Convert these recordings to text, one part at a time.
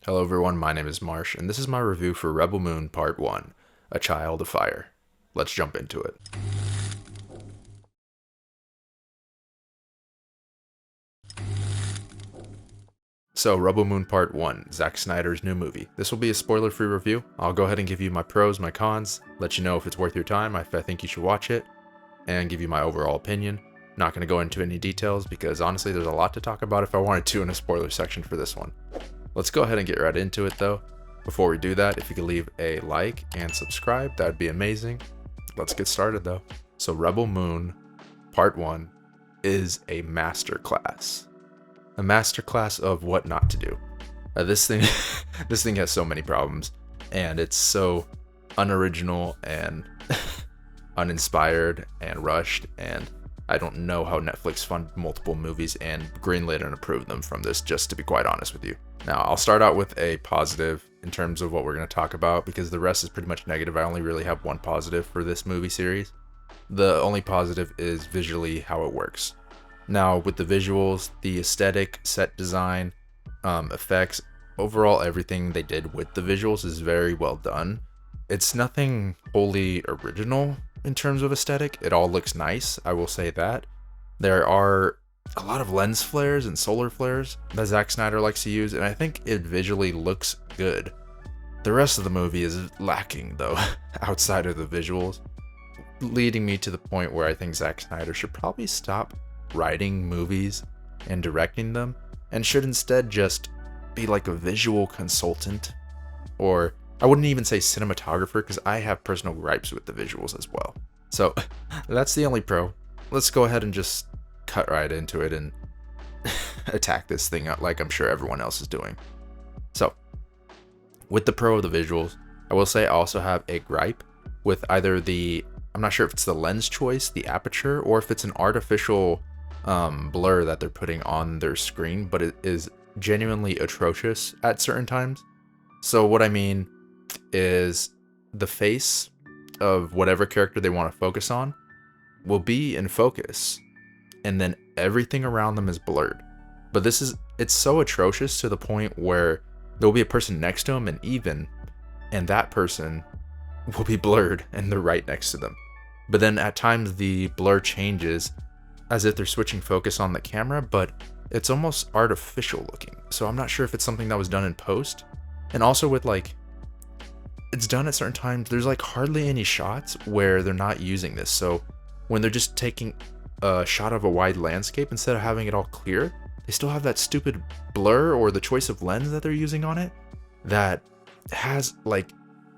Hello everyone, my name is Marsh, and this is my review for Rebel Moon Part 1, A Child of Fire. Let's jump into it. So, Rebel Moon Part 1, Zack Snyder's new movie. This will be a spoiler-free review. I'll go ahead and give you my pros, my cons, let you know if it's worth your time, if I think you should watch it, and give you my overall opinion. Not going to go into any details because honestly there's a lot to talk about if I wanted to in a spoiler section for this one. Let's go ahead and get right into it though. Before we do that, if you could leave a like and subscribe, that would be amazing. Let's get started though. So Rebel Moon Part 1 is a masterclass. A masterclass of what not to do. This thing this thing has so many problems, and it's so unoriginal and uninspired and rushed, and I don't know how Netflix funded multiple movies and greenlit and approved them from this, just to be quite honest with you. Now, I'll start out with a positive in terms of what we're going to talk about, because the rest is pretty much negative. I only really have one positive for this movie series. The only positive is visually how it works. Now, with the visuals, the aesthetic, set design, effects, overall everything they did with the visuals is very well done. It's nothing wholly original in terms of aesthetic. It all looks nice, I will say that. There are a lot of lens flares and solar flares that Zack Snyder likes to use, and I think it visually looks good. The rest of the movie is lacking, though, outside of the visuals, leading me to the point where I think Zack Snyder should probably stop writing movies and directing them, and should instead just be like a visual consultant, or I wouldn't even say cinematographer, because I have personal gripes with the visuals as well. So that's the only pro. Let's go ahead and just cut right into it and attack this thing out like I'm sure everyone else is doing. So with the pro of the visuals, I will say I also have a gripe with either I'm not sure if it's the lens choice, the aperture, or if it's an artificial blur that they're putting on their screen, but it is genuinely atrocious at certain times. So what I mean is the face of whatever character they want to focus on will be in focus, and then everything around them is blurred. But it's so atrocious to the point where there'll be a person next to them and that person will be blurred and they're right next to them. But then at times the blur changes as if they're switching focus on the camera, but it's almost artificial looking. So I'm not sure if it's something that was done in post. And also with it's done at certain times, there's hardly any shots where they're not using this. So when they're just taking a shot of a wide landscape, instead of having it all clear, they still have that stupid blur, or the choice of lens that they're using on it, that has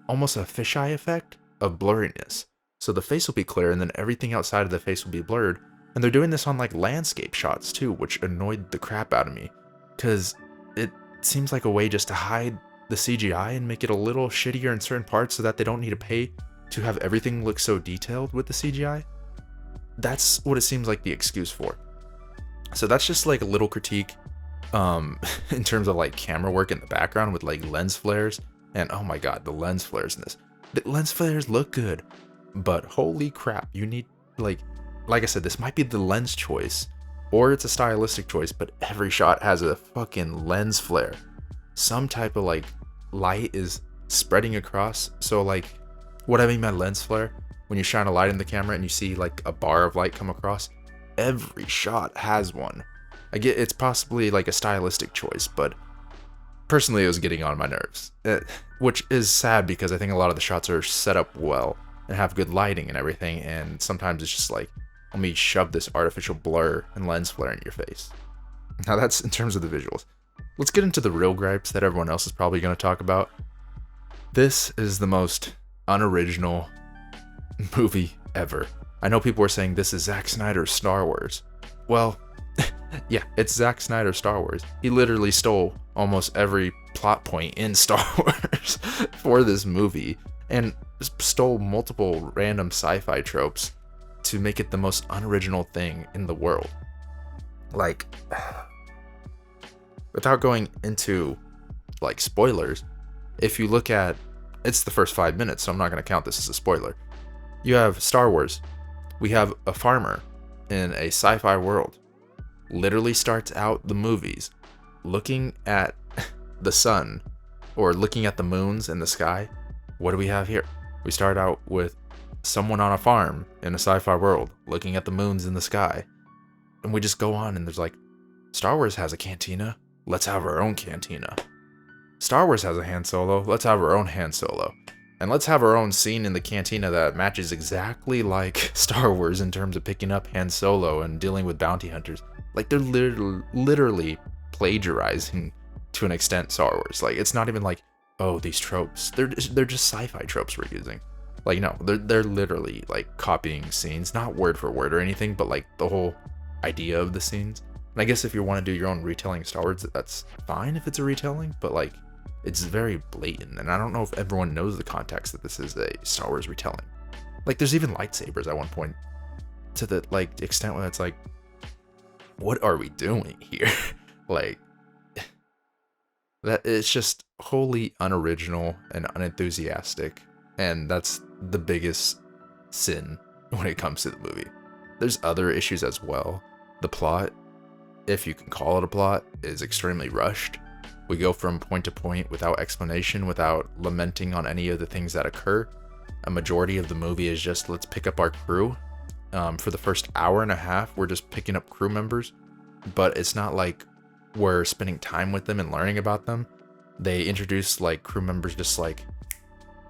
almost a fisheye effect of blurriness. So the face will be clear and then everything outside of the face will be blurred. And they're doing this on landscape shots too, which annoyed the crap out of me, because it seems like a way just to hide the CGI and make it a little shittier in certain parts so that they don't need to pay to have everything look so detailed with the CGI. That's what it seems like the excuse for. So that's just a little critique in terms of camera work in the background with lens flares. And oh my god, the lens flares in this. The lens flares look good, but holy crap, you need like I said, this might be the lens choice, or it's a stylistic choice, but every shot has a fucking lens flare. Some type of light is spreading across. So what I mean by lens flare, when you shine a light in the camera and you see a bar of light come across, every shot has one. I get it's possibly a stylistic choice, but personally it was getting on my nerves, which is sad because I think a lot of the shots are set up well and have good lighting and everything, and sometimes it's just let me shove this artificial blur and lens flare in your face. Now that's in terms of the visuals. Let's get into the real gripes that everyone else is probably going to talk about. This is the most unoriginal movie ever. I know people are saying this is Zack Snyder's Star Wars. Well, yeah, it's Zack Snyder's Star Wars. He literally stole almost every plot point in Star Wars for this movie, and stole multiple random sci-fi tropes to make it the most unoriginal thing in the world. Without going into spoilers, if you look at, it's the first 5 minutes, so I'm not going to count this as a spoiler. You have Star Wars. We have a farmer in a sci-fi world. Literally starts out the movies looking at the sun or looking at the moons in the sky. What do we have here? We start out with someone on a farm in a sci-fi world looking at the moons in the sky. And we just go on, and there's like, Star Wars has a cantina. Let's have our own cantina. Star Wars has a Han Solo. Let's have our own Han Solo. And let's have our own scene in the cantina that matches exactly like Star Wars in terms of picking up Han Solo and dealing with bounty hunters. Like, they're literally plagiarizing, to an extent, Star Wars. Like, it's not even like, oh, these tropes. They're just sci-fi tropes we're using. Like, no, they're literally, like, copying scenes. Not word for word or anything, but, like, the whole idea of the scenes. And I guess if you want to do your own retelling of Star Wars, that's fine if it's a retelling, but, like, it's very blatant, and I don't know if everyone knows the context that this is a Star Wars retelling. Like, there's even lightsabers at one point, to the, like, extent where it's like, what are we doing here? Like, that it's just wholly unoriginal and unenthusiastic, and that's the biggest sin when it comes to the movie. There's other issues as well. The plot, if you can call it a plot, is extremely rushed. We go from point to point without explanation, without lamenting on any of the things that occur. A majority of the movie is just, let's pick up our crew. For the first hour and a half, we're just picking up crew members, but it's not like we're spending time with them and learning about them. They introduce, like, crew members just, like,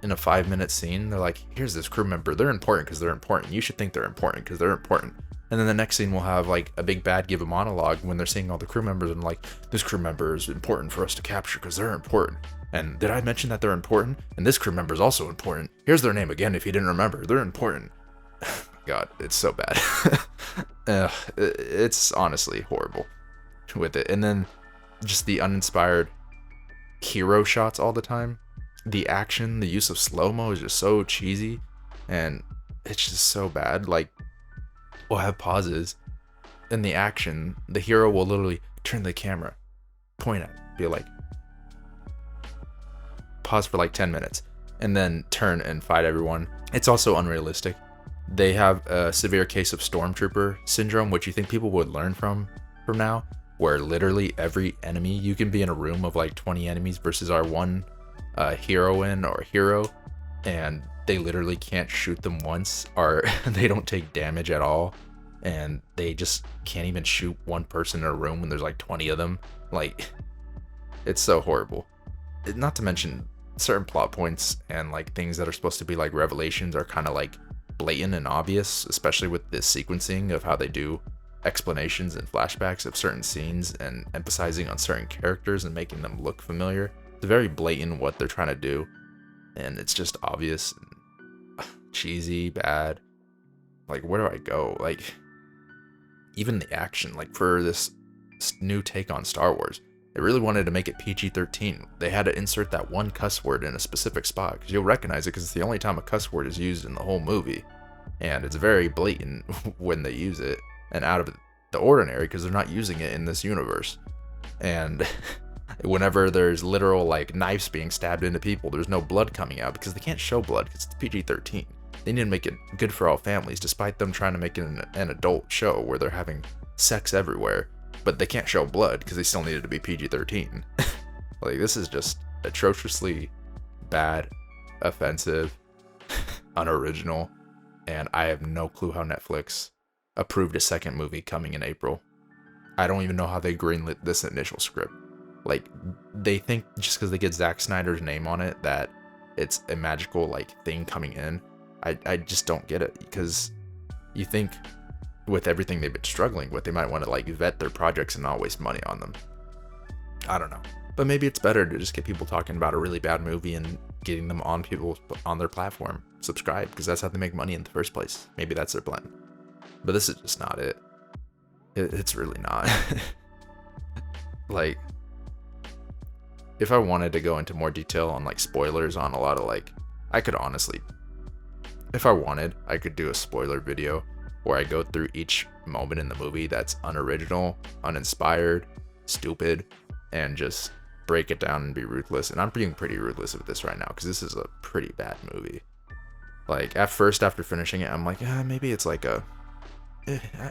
in a 5-minute scene. They're like, here's this crew member. They're important because they're important. You should think they're important because they're important. And then the next scene will have, like, a big bad give a monologue when they're seeing all the crew members, and like, this crew member is important for us to capture because they're important. And did I mention that they're important? And this crew member is also important. Here's their name again if you didn't remember. They're important. God, it's so bad. It's honestly horrible with it. And then just the uninspired hero shots all the time. The action, the use of slow-mo is just so cheesy, and it's just so bad. Like, we'll have pauses in the action. The hero will literally turn the camera, point at it, be like, pause for like 10 minutes, and then turn and fight everyone. It's also unrealistic. They have a severe case of Stormtrooper syndrome, which you think people would learn from now, where literally every enemy, you can be in a room of like 20 enemies versus our one heroine or hero, and they literally can't shoot them once, or they don't take damage at all, and they just can't even shoot one person in a room when there's like 20 of them. Like, it's so horrible. Not to mention, certain plot points and like things that are supposed to be like revelations are kind of like blatant and obvious, especially with this sequencing of how they do explanations and flashbacks of certain scenes and emphasizing on certain characters and making them look familiar. It's very blatant what they're trying to do, and it's just obvious and cheesy, bad. Like, where do I go? Like, even the action, like, for this new take on Star Wars, they really wanted to make it PG-13. They had to insert that one cuss word in a specific spot, because you'll recognize it because it's the only time a cuss word is used in the whole movie, and it's very blatant when they use it, and out of the ordinary because they're not using it in this universe. And whenever there's literal like knives being stabbed into people, there's no blood coming out because they can't show blood because it's PG-13. They need to make it good for all families, despite them trying to make it an adult show where they're having sex everywhere, but they can't show blood because they still need it to be PG-13. Like, this is just atrociously bad, offensive, unoriginal, and I have no clue how Netflix approved a second movie coming in April. I don't even know how they greenlit this initial script. Like, they think just because they get Zack Snyder's name on it that it's a magical like thing coming in. I just don't get it, because you think with everything they've been struggling with, they might want to like vet their projects and not waste money on them. I don't know, but maybe it's better to just get people talking about a really bad movie and getting them on their platform. Subscribe, because that's how they make money in the first place. Maybe that's their plan. But this is just not it. It's really not. Like, if I wanted to go into more detail on like spoilers on a lot of like, I could honestly, if I wanted, I could do a spoiler video where I go through each moment in the movie that's unoriginal, uninspired, stupid, and just break it down and be ruthless. And I'm being pretty ruthless with this right now because this is a pretty bad movie. Like, at first, after finishing it, I'm like, maybe it's like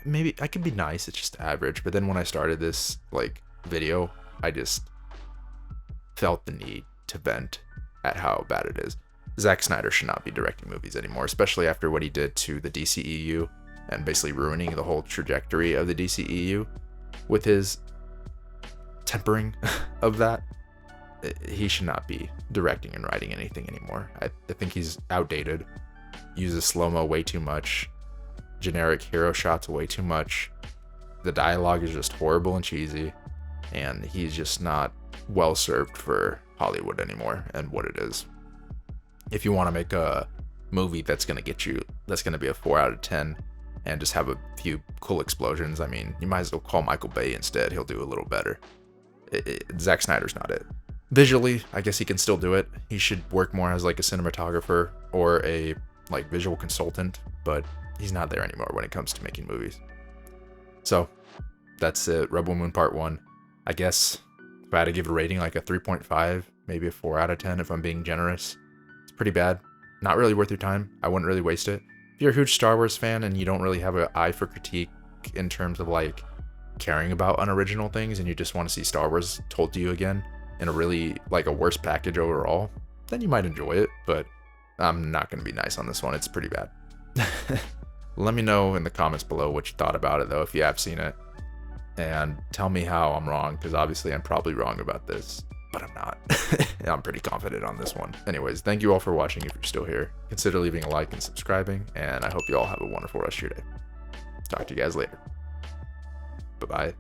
maybe I can be nice, it's just average. But then when I started this like video, I just felt the need to vent at how bad it is. Zack Snyder should not be directing movies anymore, especially after what he did to the DCEU and basically ruining the whole trajectory of the DCEU with his tempering of that. He should not be directing and writing anything anymore. I think he's outdated, uses slow-mo way too much, generic hero shots way too much. The dialogue is just horrible and cheesy, and he's just not well served for Hollywood anymore and what it is. If you want to make a movie that's going to be a 4 out of 10 and just have a few cool explosions, I mean, you might as well call Michael Bay instead. He'll do a little better. Zack Snyder's not it. Visually, I guess he can still do it. He should work more as like a cinematographer or a like visual consultant, but he's not there anymore when it comes to making movies. So that's it. Rebel Moon Part 1. I guess if I had to give it a rating, like a 3.5, maybe a 4 out of 10 if I'm being generous. It's pretty bad. Not really worth your time. I wouldn't really waste it. If you're a huge Star Wars fan and you don't really have an eye for critique in terms of like caring about unoriginal things and you just want to see Star Wars told to you again in a really like a worse package overall, then you might enjoy it, but I'm not going to be nice on this one. It's pretty bad. Let me know in the comments below what you thought about it though, if you have seen it, and tell me how I'm wrong, because obviously I'm probably wrong about this, but I'm not. I'm pretty confident on this one. Anyways, thank you all for watching. If you're still here, consider leaving a like and subscribing, and I hope you all have a wonderful rest of your day. Talk to you guys later. Bye-bye.